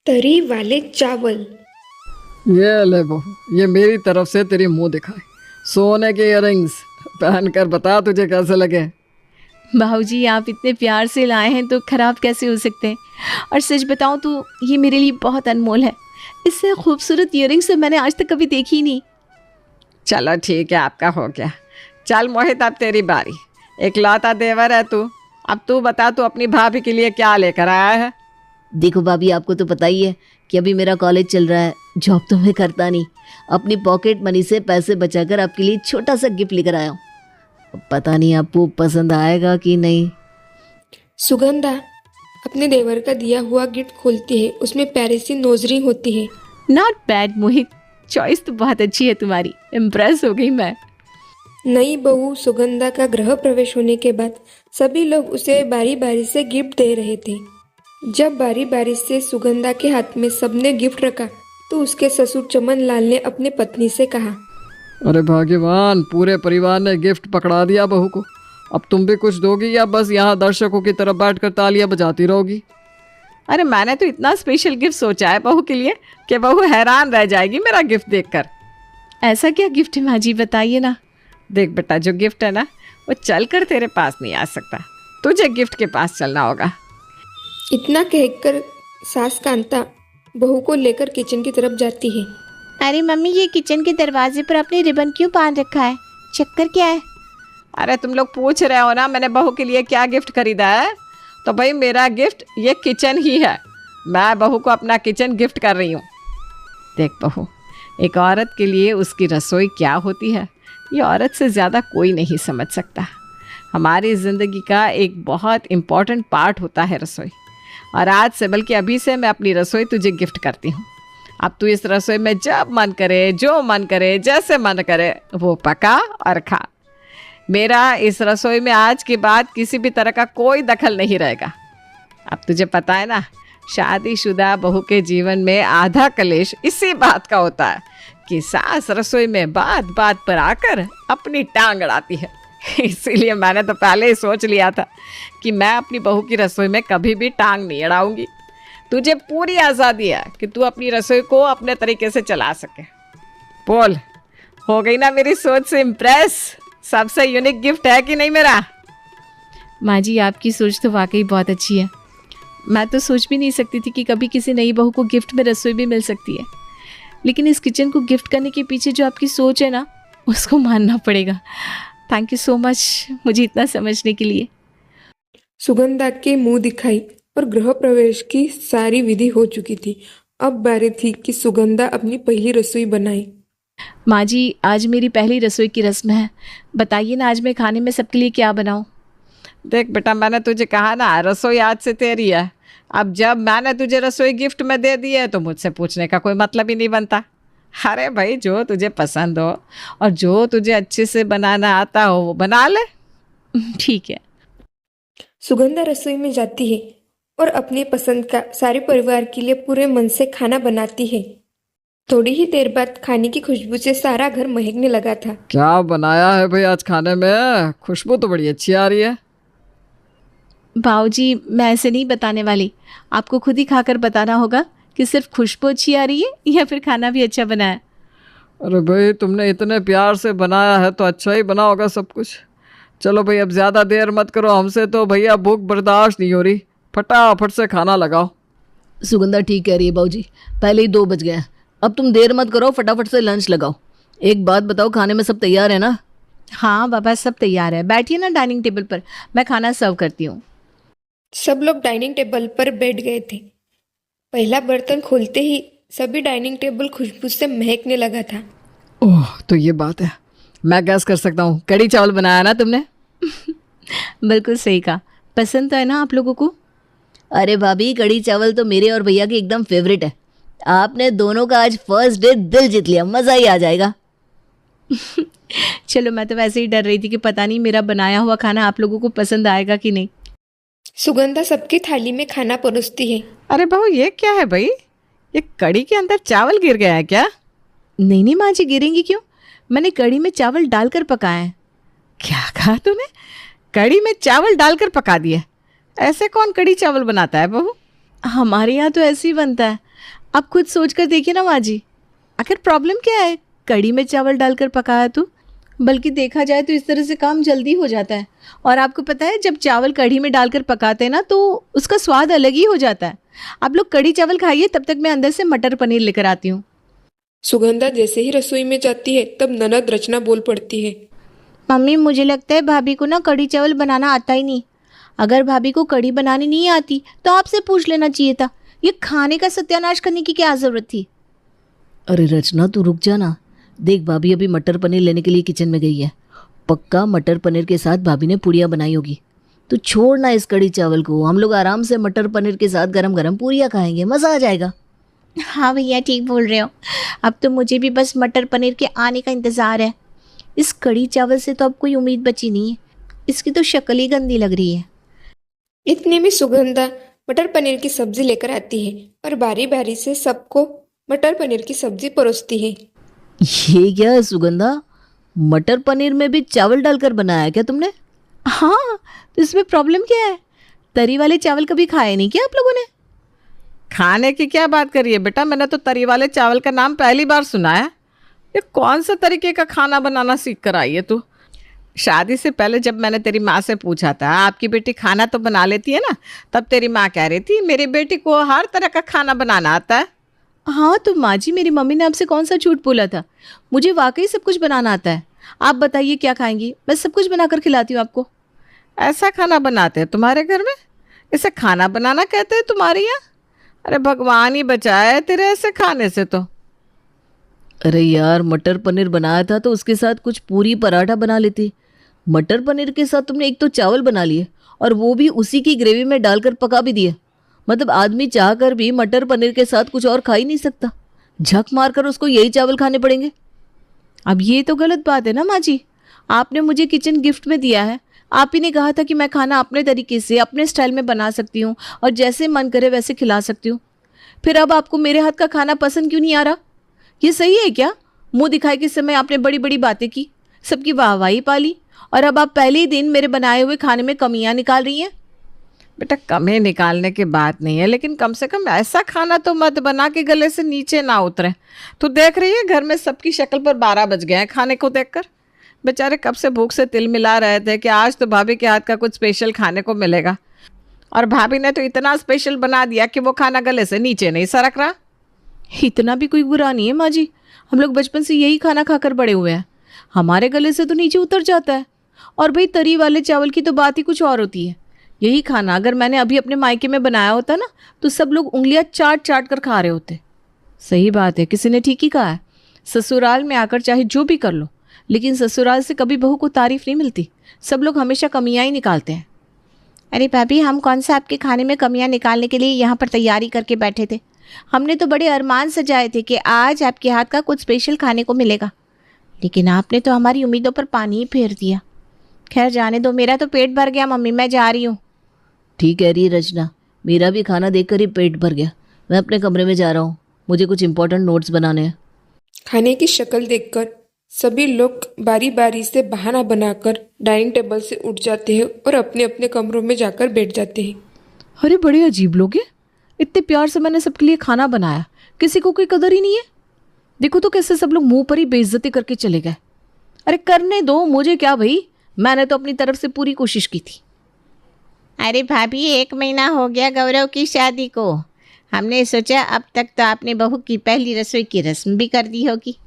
तरी वाले चावल। ये ले बहू, ये मेरी तरफ से तेरी मुंह दिखाई सोने के इयररिंग्स पहन कर बता तुझे कैसे लगे। भाऊजी आप इतने प्यार से लाए हैं तो खराब कैसे हो सकते हैं। और सच बताऊं तो ये मेरे लिए बहुत अनमोल है। इससे खूबसूरत इयररिंग्स तो मैंने आज तक कभी देखी ही नहीं। चलो ठीक है, आपका हो गया। चल मोहित, अब तेरी बारी। इकलौता देवर है तू। अब तू बता, तू अपनी भाभी के लिए क्या लेकर आया है। देखो भाभी, आपको तो पता ही है कि अभी मेरा कॉलेज चल रहा है, जॉब तो मैं करता नहीं। अपनी पॉकेट मनी से पैसे बचाकर आपके लिए छोटा सा गिफ्ट लेकर आया हूँ। अब पता नहीं आपको पसंद आएगा कि नहीं। सुगंधा अपने देवर का दिया हुआ गिफ्ट खोलती है। उसमें प्यारी सी नोजरिंग होती है। नॉट बैड मोहित, चॉइस तो बहुत अच्छी है तुम्हारी। इम्प्रेस हो गई मैं। नई बहू सुगंधा का गृह प्रवेश होने के बाद सभी लोग उसे बारी बारी से गिफ्ट दे रहे थे। जब बारी बारी से सुगंधा के हाथ में सबने गिफ्ट रखा तो उसके ससुर चमन लाल ने अपनी पत्नी से कहा, अरे भाग्यवान, पूरे परिवार ने गिफ्ट पकड़ा दिया बहू को। अब तुम भी कुछ दोगी या बस यहाँ दर्शकों की तरफ बैठकर तालियां बजाती रहोगी। अरे मैंने तो इतना स्पेशल गिफ्ट सोचा है बहू के लिए कि बहू हैरान रह जाएगी मेरा गिफ्ट देखकर। ऐसा क्या गिफ्ट है माँ जी, बताइए ना। देख बेटा, जो गिफ्ट है ना वो चल कर तेरे पास नहीं आ सकता, तुझे गिफ्ट के पास चलना होगा। इतना कहकर सास कांता बहू को लेकर किचन की तरफ जाती है। अरे मम्मी, ये किचन के दरवाजे पर अपनी रिबन क्यों बांध रखा है? चक्कर क्या है? अरे तुम लोग पूछ रहे हो ना मैंने बहू के लिए क्या गिफ्ट खरीदा है, तो भाई मेरा गिफ्ट ये किचन ही है। मैं बहू को अपना किचन गिफ्ट कर रही हूँ। देख बहू, एक औरत के लिए उसकी रसोई क्या होती है ये औरत से ज़्यादा कोई नहीं समझ सकता। हमारी ज़िंदगी का एक बहुत इम्पॉर्टेंट पार्ट होता है रसोई। और आज से, बल्कि अभी से, मैं अपनी रसोई तुझे गिफ्ट करती हूँ। अब तू इस रसोई में जब मन करे, जो मन करे, जैसे मन करे वो पका और खा। मेरा इस रसोई में आज के बाद किसी भी तरह का कोई दखल नहीं रहेगा। अब तुझे पता है ना, शादीशुदा बहू के जीवन में आधा कलेश इसी बात का होता है कि सास रसोई में बात बात पर आकर अपनी टांग अड़ाती है। इसीलिए मैंने तो पहले ही सोच लिया था कि मैं अपनी बहू की रसोई में कभी भी टांग नहीं अड़ाऊंगी। तुझे पूरी आज़ादी है कि तू अपनी रसोई को अपने तरीके से चला सके। बोल, हो गई ना मेरी सोच से इम्प्रेस? सबसे यूनिक गिफ्ट है कि नहीं मेरा? माँ जी, आपकी सोच तो वाकई बहुत अच्छी है। मैं तो सोच भी नहीं सकती थी कि कभी किसी नई बहू को गिफ्ट में रसोई भी मिल सकती है। लेकिन इस किचन को गिफ्ट करने के पीछे जो आपकी सोच है ना, उसको मानना पड़ेगा। थैंक यू सो मच मुझे इतना समझने के लिए। सुगंधा के मुंह दिखाई और गृह प्रवेश की सारी विधि हो चुकी थी। अब बारी थी कि सुगंधा अपनी पहली रसोई बनाए। माँ जी, आज मेरी पहली रसोई की रस्म है। बताइए ना, आज मैं खाने में सबके लिए क्या बनाऊँ? देख बेटा, मैंने तुझे कहा ना रसोई आज से तेरी है। अब जब मैंने तुझे रसोई गिफ्ट में दे दी है तो मुझसे पूछने का कोई मतलब ही नहीं बनता। अरे भाई, जो तुझे पसंद हो और जो तुझे अच्छे से बनाना आता हो वो बना ले। ठीक है। सुगंधा रसोई में जाती है और अपनी पसंद का सारे परिवार के लिए पूरे मन से खाना बनाती है। थोड़ी ही देर बाद खाने की खुशबू से सारा घर महकने लगा था। क्या बनाया है भाई आज खाने में? खुशबू तो बड़ी अच्छी आ रही है। भाऊजी, मैं ऐसे नहीं बताने वाली। आपको खुद ही खाकर बताना होगा कि सिर्फ खुशबू अच्छी आ रही है या फिर खाना भी अच्छा बना है। अरे भाई, तुमने इतने प्यार से बनाया है तो अच्छा ही बना होगा सब कुछ। चलो भाई, अब ज़्यादा देर मत करो, हमसे तो भैया भूख बर्दाश्त नहीं हो रही। फटाफट से खाना लगाओ। सुगंधा ठीक कह रही है बाबूजी, पहले ही 2 बज गए हैं। अब तुम देर मत करो, फटाफट से लंच लगाओ। एक बात बताओ, खाने में सब तैयार है ना? हाँ बाबा, सब तैयार है। बैठिए ना डाइनिंग टेबल पर, मैं खाना सर्व करती हूँ। सब लोग डाइनिंग टेबल पर बैठ गए थे। पहला बर्तन खोलते ही सभी डाइनिंग टेबल खुशबू से महकने लगा था। ओह, तो ये बात है। मैं गैस कर सकता हूँ, कड़ी चावल बनाया ना तुमने? बिल्कुल सही कहा। पसंद तो है ना आप लोगों को? अरे भाभी, कड़ी चावल तो मेरे और भैया के एकदम फेवरेट है। आपने दोनों का आज फर्स्ट डे दिल जीत लिया, मज़ा ही आ जाएगा। चलो, मैं तो वैसे ही डर रही थी कि पता नहीं मेरा बनाया हुआ खाना आप लोगों को पसंद आएगा कि नहीं। सुगंधा सबकी थाली में खाना परोसती है। अरे बहू, ये क्या है भाई? ये कड़ी के अंदर चावल गिर गया है क्या? नहीं नहीं माँ जी, गिरेंगी क्यों? मैंने कड़ी में चावल डालकर पकाया है। क्या कहा तूने? कड़ी में चावल डालकर पका दिए? ऐसे कौन कड़ी चावल बनाता है बहू? हमारे यहाँ तो ऐसे ही बनता है। आप खुद सोच कर देखिए ना माँ जी, आखिर प्रॉब्लम क्या है? कढ़ी में चावल डालकर पकाया तो, बल्कि देखा जाए तो इस तरह से काम जल्दी हो जाता है। और आपको पता है, जब चावल कढ़ी में डालकर पकाते हैं ना तो उसका स्वाद अलग ही हो जाता है। आप लोग कढ़ी चावल खाइए, तब तक मैं अंदर से मटर पनीर लेकर आती हूँ। सुगंधा जैसे ही रसोई में जाती है तब ननद रचना बोल पड़ती है। मम्मी, मुझे लगता है भाभी को ना कढ़ी चावल बनाना आता ही नहीं। अगर भाभी को कढ़ी बनानी नहीं आती तो आपसे पूछ लेना चाहिए था। ये खाने का सत्यानाश करने की क्या ज़रूरत थी? अरे रचना, तू रुक जा ना। देख, भाभी अभी मटर पनीर लेने के लिए किचन में गई है। पक्का मटर पनीर के साथ भाभी ने पूड़ियाँ बनाई होगी। तो छोड़ ना इस कढ़ी चावल को, हम लोग आराम से मटर पनीर के साथ गरम गरम पूड़ियाँ खाएंगे, मज़ा आ जाएगा। हाँ भैया, ठीक बोल रहे हो। अब तो मुझे भी बस मटर पनीर के आने का इंतज़ार है। इस कढ़ी चावल से तो अब कोई उम्मीद बची नहीं है। इसकी तो शक्ल ही गंदी लग रही है। इतने में सुगंधा मटर पनीर की सब्जी लेकर आती है और बारी बारी से सबको मटर पनीर की सब्जी परोसती है। ये क्या है सुगंधा? मटर पनीर में भी चावल डालकर बनाया है क्या तुमने? हाँ, तो इसमें प्रॉब्लम क्या है? तरी वाले चावल कभी खाए नहीं क्या आप लोगों ने? खाने की क्या बात करिए बेटा, मैंने तो तरी वाले चावल का नाम पहली बार सुना है। ये कौन सा तरीके का खाना बनाना सीख कर आई है तू? शादी से पहले जब मैंने तेरी माँ से पूछा था आपकी बेटी खाना तो बना लेती है ना, तब तेरी माँ कह रही थी मेरी बेटी को हर तरह का खाना बनाना आता है। हाँ तो माँ जी, मेरी मम्मी ने आपसे कौन सा झूठ बोला था? मुझे वाकई सब कुछ बनाना आता है। आप बताइए क्या खाएंगी, मैं सब कुछ बनाकर खिलाती हूँ आपको। ऐसा खाना बनाते हैं तुम्हारे घर में? इसे खाना बनाना कहते हैं तुम्हारे यहाँ? अरे भगवान ही बचाए तेरे ऐसे खाने से तो। अरे यार, मटर पनीर बनाया था तो उसके साथ कुछ पूरी पराठा बना लेती। मटर पनीर के साथ तुमने एक तो चावल बना लिए और वो भी उसी की ग्रेवी में डालकर पका भी दिए। मतलब आदमी चाह कर भी मटर पनीर के साथ कुछ और खा ही नहीं सकता। झक मारकर उसको यही चावल खाने पड़ेंगे। अब ये तो गलत बात है ना माँ जी। आपने मुझे किचन गिफ्ट में दिया है। आप ही ने कहा था कि मैं खाना अपने तरीके से, अपने स्टाइल में बना सकती हूँ और जैसे मन करे वैसे खिला सकती हूँ। फिर अब आपको मेरे हाथ का खाना पसंद क्यों नहीं आ रहा? ये सही है क्या? मुंह दिखाए के समय आपने बड़ी बड़ी बातें की, सबकी वाहवाही पाली, और अब आप पहले ही दिन मेरे बनाए हुए खाने में कमियां निकाल रही हैं। बेटा, कमी निकालने की बात नहीं है, लेकिन कम से कम ऐसा खाना तो मत बना के गले से नीचे ना उतरे। तू देख रही है घर में सबकी शक्ल पर 12 बज गए हैं खाने को देखकर। बेचारे कब से भूख से तिल मिला रहे थे कि आज तो भाभी के हाथ का कुछ स्पेशल खाने को मिलेगा, और भाभी ने तो इतना स्पेशल बना दिया कि वो खाना गले से नीचे नहीं सरक रहा। इतना भी कोई बुरा नहीं है माँ जी। हम लोग बचपन से यही खाना खाकर बड़े हुए हैं। हमारे गले से तो नीचे उतर जाता है। और भाई, तरी वाले चावल की तो बात ही कुछ और होती है। यही खाना अगर मैंने अभी अपने मायके में बनाया होता ना, तो सब लोग उंगलियां चाट चाट कर खा रहे होते। सही बात है, किसी ने ठीक ही कहा है। ससुराल में आकर चाहे जो भी कर लो, लेकिन ससुराल से कभी बहू को तारीफ नहीं मिलती। सब लोग हमेशा कमियां ही निकालते हैं। अरे भाभी, हम कौन सा आपके खाने में कमियां निकालने के लिए यहाँ पर तैयारी करके बैठे थे। हमने तो बड़े अरमान सजाए थे कि आज आपके हाथ का कुछ स्पेशल खाने को मिलेगा, लेकिन आपने तो हमारी उम्मीदों पर पानी ही फेर दिया। खैर जाने दो, मेरा तो पेट भर गया मम्मी, मैं जा रही हूँ। ठीक कह रही है रचना, मेरा भी खाना देखकर ही पेट भर गया। मैं अपने कमरे में जा रहा हूँ, मुझे कुछ इंपॉर्टेंट नोट्स बनाने हैं। खाने की शक्ल देखकर सभी लोग बारी बारी से बहाना बनाकर डाइनिंग टेबल से उठ जाते हैं और अपने अपने कमरों में जाकर बैठ जाते हैं। अरे बड़े अजीब लोग हैं। इतने प्यार से मैंने सबके लिए खाना बनाया, किसी को कोई कदर ही नहीं है। देखो तो कैसे सब लोग मुंह पर ही बेइज्जती करके चले गए। अरे करने दो, मुझे क्या भाई, मैंने तो अपनी तरफ से पूरी कोशिश की थी। अरे भाभी, 1 महीना हो गया गौरव की शादी को। हमने सोचा अब तक तो आपने बहू की पहली रसोई की रस्म भी कर दी होगी।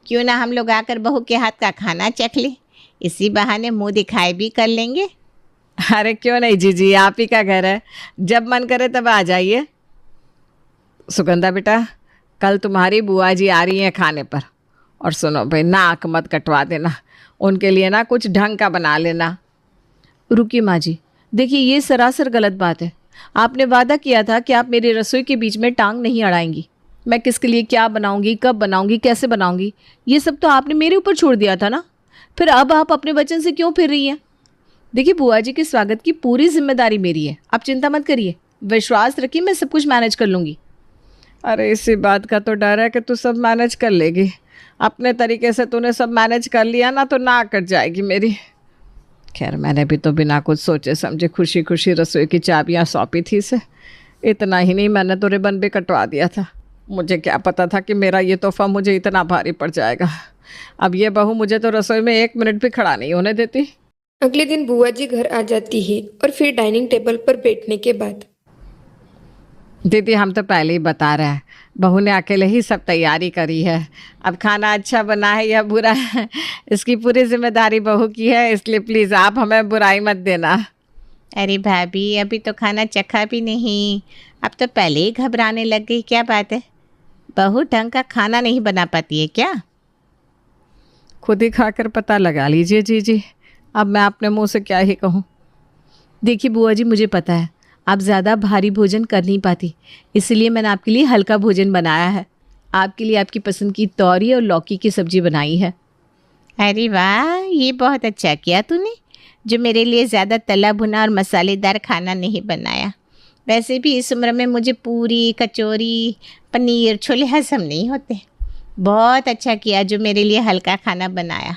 क्यों ना हम लोग आकर बहू के हाथ का खाना चख लें, इसी बहाने मुंह दिखाई भी कर लेंगे। अरे क्यों नहीं जीजी, आप ही का घर है, जब मन करे तब आ जाइए। सुगंधा बेटा, कल तुम्हारी बुआ जी आ रही हैं खाने पर, और सुनो भाई, नाक मत कटवा देना, उनके लिए ना कुछ ढंग का बना लेना। रुकिए माँ जी, देखिए ये सरासर गलत बात है। आपने वादा किया था कि आप मेरी रसोई के बीच में टांग नहीं अड़ाएंगी। मैं किसके लिए क्या बनाऊंगी, कब बनाऊंगी, कैसे बनाऊंगी, ये सब तो आपने मेरे ऊपर छोड़ दिया था ना। फिर अब आप अपने वचन से क्यों फिर रही हैं? देखिए, बुआ जी के स्वागत की पूरी जिम्मेदारी मेरी है, आप चिंता मत करिए। विश्वास रखिए, मैं सब कुछ मैनेज कर लूँगी। अरे इसी बात का तो डर है कि तू सब मैनेज कर लेगी। अपने तरीके से तूने सब मैनेज कर लिया ना तो नाक कट जाएगी मेरी। खैर, मैंने भी तो बिना कुछ सोचे समझे खुशी खुशी रसोई की चाबियां सौंपी थी इसे। इतना ही नहीं, मैंने तो रिबन भी कटवा दिया था। मुझे क्या पता था कि मेरा ये तोहफा मुझे इतना भारी पड़ जाएगा। अब ये बहू मुझे तो रसोई में 1 मिनट भी खड़ा नहीं होने देती। अगले दिन बुआ जी घर आ जाती है और फिर डाइनिंग टेबल पर बैठने के बाद दीदी हम तो पहले ही बता रहे हैं, बहू ने अकेले ही सब तैयारी करी है। अब खाना अच्छा बना है या बुरा है इसकी पूरी जिम्मेदारी बहू की है, इसलिए प्लीज़ आप हमें बुराई मत देना। अरे भाभी अभी तो खाना चखा भी नहीं, अब तो पहले ही घबराने लग गई। क्या बात है, बहू ढंग का खाना नहीं बना पाती है क्या? खुद ही खाकर पता लगा लीजिए जी। अब मैं अपने मुंह से क्या ही कहूँ। देखिए बुआ जी, मुझे पता है आप ज़्यादा भारी भोजन कर नहीं पाती, इसलिए मैंने आपके लिए हल्का भोजन बनाया है। आपके लिए आपकी पसंद की तौरी और लौकी की सब्जी बनाई है। अरे वाह, ये बहुत अच्छा किया तूने जो मेरे लिए ज़्यादा तला भुना और मसालेदार खाना नहीं बनाया। वैसे भी इस उम्र में मुझे पूरी, कचौरी, पनीर, छोले हजम नहीं होते। बहुत अच्छा किया जो मेरे लिए हल्का खाना बनाया।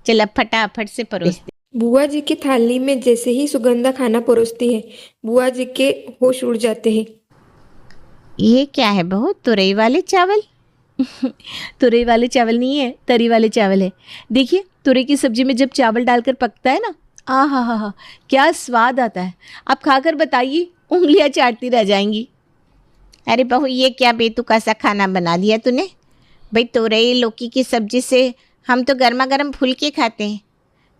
चल अब फटाफट से परोस दे। बुआ जी की थाली में जैसे ही सुगंधा खाना परोसती है, बुआ जी के होश उड़ जाते हैं। ये क्या है बहू, तुरई वाले चावल? तुरई वाले चावल नहीं है, तरी वाले चावल है। देखिए तुरई की सब्जी में जब चावल डालकर पकता है ना, हा, क्या स्वाद आता है। आप खाकर बताइए, उंगलियां चाटती रह जाएंगी। अरे बहू ये क्या बेतुका सा खाना बना दिया तूने। भाई तुरई लौकी की सब्जी से हम तो गर्मा गर्म फुलके खाते हैं।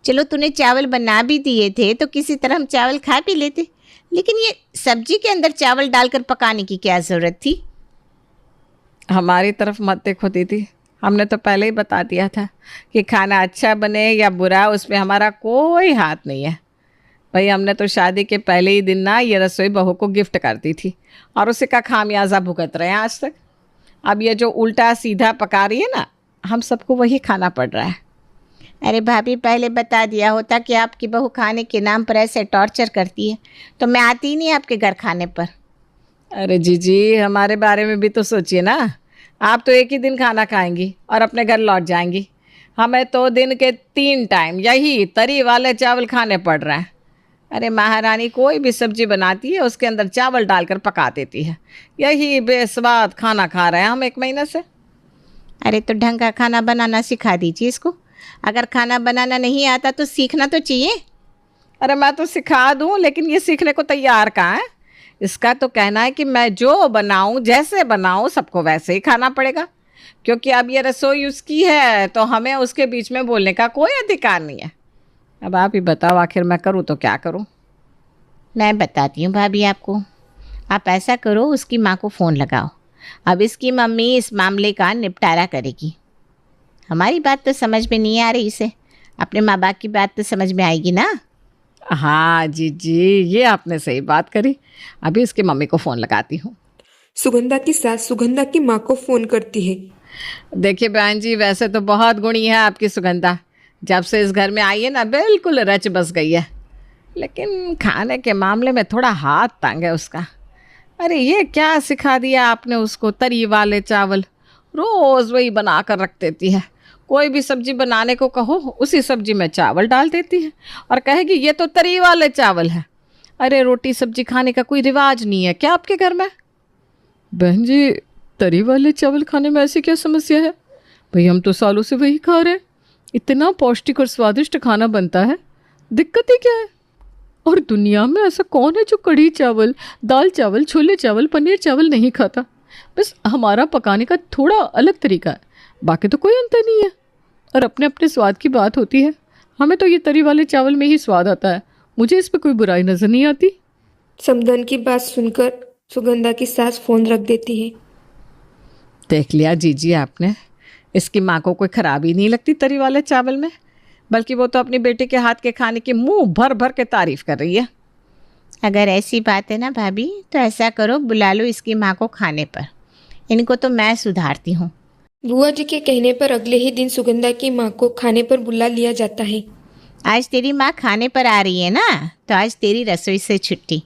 चलो तूने चावल बना भी दिए थे तो किसी तरह हम चावल खा भी लेते, लेकिन ये सब्जी के अंदर चावल डालकर पकाने की क्या ज़रूरत थी? हमारी तरफ मत देखो दीदी, हमने तो पहले ही बता दिया था कि खाना अच्छा बने या बुरा उसमें हमारा कोई हाथ नहीं है। भाई हमने तो शादी के पहले ही दिन ना ये रसोई बहू को गिफ्ट कर दी थी और उसी का खामियाजा भुगत रहे हैं आज तक। अब ये जो उल्टा सीधा पका रही है ना, हम सबको वही खाना पड़ रहा है। अरे भाभी पहले बता दिया होता कि आपकी बहू खाने के नाम पर ऐसे टॉर्चर करती है तो मैं आती ही नहीं आपके घर खाने पर। अरे जी हमारे बारे में भी तो सोचिए ना। आप तो एक ही दिन खाना खाएंगी और अपने घर लौट जाएंगी। हमें तो दिन के 3 टाइम यही तरी वाले चावल खाने पड़ रहे हैं। अरे महारानी कोई भी सब्जी बनाती है उसके अंदर चावल डालकर पका देती है। यही बेस्वाद खाना खा रहे हैं हम 1 महीने से। अरे तो ढंग का खाना बनाना सिखा दीजिए इसको। अगर खाना बनाना नहीं आता तो सीखना तो चाहिए। अरे मैं तो सिखा दूँ, लेकिन ये सीखने को तैयार कहाँ है। इसका तो कहना है कि मैं जो बनाऊँ जैसे बनाऊँ सबको वैसे ही खाना पड़ेगा, क्योंकि अब ये रसोई उसकी है तो हमें उसके बीच में बोलने का कोई अधिकार नहीं है। अब आप ही बताओ आखिर मैं करूँ तो क्या करूँ। मैं बताती हूँ भाभी आपको। आप ऐसा करो, उसकी माँ को फ़ोन लगाओ। अब इसकी मम्मी इस मामले का निपटारा करेगी। हमारी बात तो समझ में नहीं आ रही इसे, अपने माँ बाप की बात तो समझ में आएगी ना। हाँ जी ये आपने सही बात करी। अभी इसकी मम्मी को फ़ोन लगाती हूँ। सुगंधा की सास सुगंधा की माँ को फोन करती है। देखिए बहन जी, वैसे तो बहुत गुणी है आपकी सुगंधा। जब से इस घर में आई है ना बिल्कुल रच बस गई है, लेकिन खाने के मामले में थोड़ा हाथ तंग है उसका। अरे ये क्या सिखा दिया आपने उसको, तरी वाले चावल रोज़ वही बना कर रख देती है। कोई भी सब्जी बनाने को कहो उसी सब्जी में चावल डाल देती है और कहेगी ये तो तरी वाले चावल है। अरे रोटी सब्जी खाने का कोई रिवाज नहीं है क्या आपके घर में? बहन जी तरी वाले चावल खाने में ऐसी क्या समस्या है? भाई हम तो सालों से वही खा रहे हैं। इतना पौष्टिक और स्वादिष्ट खाना बनता है, दिक्कत ही क्या है? और दुनिया में ऐसा कौन है जो कढ़ी चावल, दाल चावल, छोले चावल, पनीर चावल नहीं खाता? बस हमारा पकाने का थोड़ा अलग तरीका है, बाकी तो कोई अंतर नहीं है। और अपने अपने स्वाद की बात होती है। हमें तो ये तरी वाले चावल में ही स्वाद आता है, मुझे इस पर कोई बुराई नज़र नहीं आती। समधन की बात सुनकर सुगंधा की सास फोन रख देती है। देख लिया जीजी आपने, इसकी माँ को कोई खराबी नहीं लगती तरी वाले चावल में, बल्कि वो तो अपनी बेटे के हाथ के खाने की मुंह भर भर के तारीफ कर रही है। अगर ऐसी बात है ना भाभी तो ऐसा करो, बुला लो इसकी माँ को खाने पर। इनको तो मैं सुधारती हूँ। बुआ जी के कहने पर अगले ही दिन सुगंधा की माँ को खाने पर बुला लिया जाता है। आज तेरी माँ खाने पर आ रही है ना, तो आज तेरी रसोई से छुट्टी।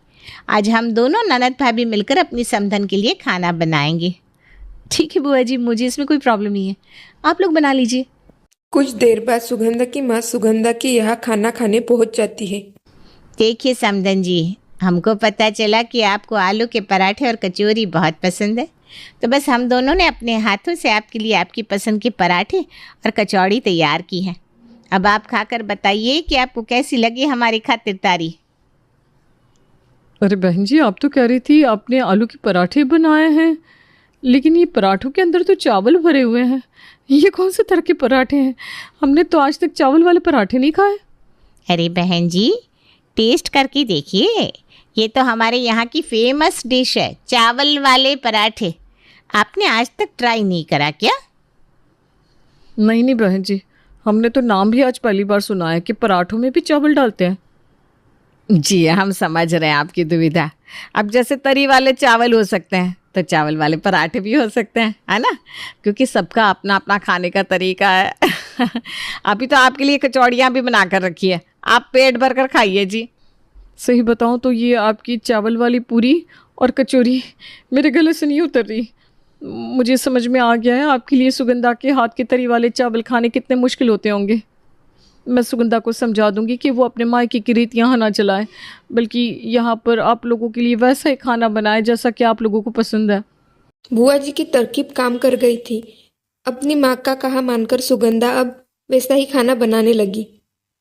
आज हम दोनों ननद भाभी मिलकर अपनी समधन के लिए खाना बनाएंगे। ठीक है बुआ जी, मुझे इसमें कोई प्रॉब्लम नहीं है, आप लोग बना लीजिए। कुछ देर बाद सुगंधा की माँ सुगंधा के यहाँ खाना खाने पहुँच जाती है। देखिए समधन जी, हमको पता चला कि आपको आलू के पराठे और कचौरी बहुत पसंद है, तो बस हम दोनों ने अपने हाथों से आपके लिए आपकी पसंद के पराठे और कचौड़ी तैयार की है। अब आप खाकर बताइए कि आपको कैसी लगी हमारी खातिरदारी। अरे बहन जी, आप तो कह रही थी आपने आलू के पराठे बनाए हैं, लेकिन ये पराठों के अंदर तो चावल भरे हुए हैं। ये कौन से तरह के पराठे हैं? हमने तो आज तक चावल वाले पराठे नहीं खाए। अरे बहन जी, टेस्ट करके देखिए, ये तो हमारे यहाँ की फेमस डिश है, चावल वाले पराठे। आपने आज तक ट्राई नहीं करा क्या? नहीं नहीं बहन जी, हमने तो नाम भी आज पहली बार सुना है कि पराठों में भी चावल डालते हैं। जी हम समझ रहे हैं आपकी दुविधा। अब जैसे तरी वाले चावल हो सकते हैं तो चावल वाले पराठे भी हो सकते हैं, है ना? क्योंकि सबका अपना अपना खाने का तरीका है। अभी तो आपके लिए कचौड़ियाँ भी बना कर रखी है, आप पेट भर कर खाइए जी। सही बताऊँ तो ये आपकी चावल वाली पूरी और कचौरी मेरे गले से नहीं उतर रही। मुझे समझ में आ गया है आपके लिए सुगंधा के हाथ के तरी वाले चावल खाने कितने मुश्किल होते होंगे। मैं सुगंधा को समझा दूंगी कि वो अपने मायके की रीत यहाँ ना चलाए, बल्कि यहाँ पर आप लोगों के लिए वैसा ही खाना बनाए जैसा कि आप लोगों को पसंद है। बुआ जी की तरकीब काम कर गई थी। अपनी माँ का कहा मानकर सुगंधा अब वैसा ही खाना बनाने लगी।